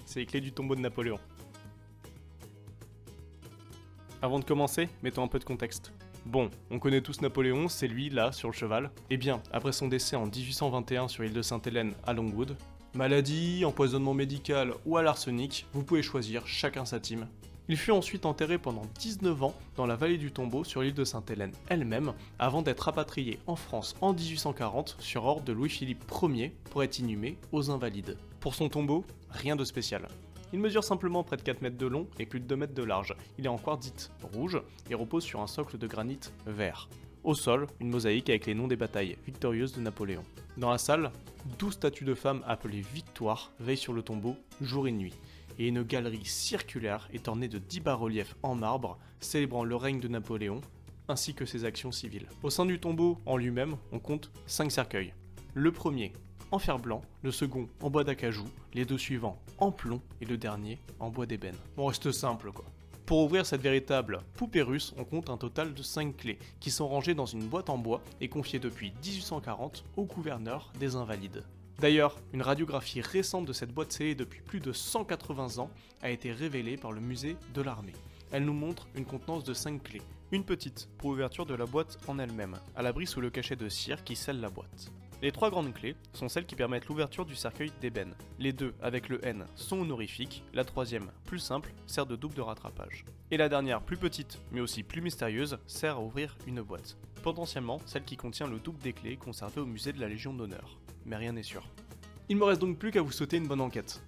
c'est les clés du tombeau de Napoléon. Avant de commencer, mettons un peu de contexte. Bon, on connaît tous Napoléon, c'est lui, là, sur le cheval. Eh bien, après son décès en 1821 sur l'île de Sainte-Hélène à Longwood, maladie, empoisonnement médical ou à l'arsenic, vous pouvez choisir, chacun sa team. Il fut ensuite enterré pendant 19 ans dans la vallée du Tombeau sur l'île de Sainte-Hélène elle-même, avant d'être rapatrié en France en 1840 sur ordre de Louis-Philippe Ier pour être inhumé aux Invalides. Pour son tombeau, rien de spécial. Il mesure simplement près de 4 mètres de long et plus de 2 mètres de large. Il est en quartzite rouge et repose sur un socle de granit vert. Au sol, une mosaïque avec les noms des batailles victorieuses de Napoléon. Dans la salle, 12 statues de femmes appelées Victoire veillent sur le tombeau jour et nuit. Et une galerie circulaire est ornée de 10 bas-reliefs en marbre célébrant le règne de Napoléon ainsi que ses actions civiles. Au sein du tombeau en lui-même, on compte 5 cercueils. Le premier en fer blanc, le second en bois d'acajou, les deux suivants en plomb et le dernier en bois d'ébène. On reste simple quoi. Pour ouvrir cette véritable poupée russe, on compte un total de 5 clés qui sont rangées dans une boîte en bois et confiées depuis 1840 au gouverneur des Invalides. D'ailleurs, une radiographie récente de cette boîte scellée depuis plus de 180 ans a été révélée par le musée de l'armée. Elle nous montre une contenance de 5 clés. Une petite pour l'ouverture de la boîte en elle-même, à l'abri sous le cachet de cire qui scelle la boîte. Les 3 grandes clés sont celles qui permettent l'ouverture du cercueil d'ébène. Les 2 avec le N sont honorifiques, la troisième, plus simple, sert de double de rattrapage. Et la dernière, plus petite, mais aussi plus mystérieuse, sert à ouvrir une boîte. Potentiellement celle qui contient le double des clés conservé au musée de la Légion d'honneur. Mais rien n'est sûr. Il me reste donc plus qu'à vous souhaiter une bonne enquête.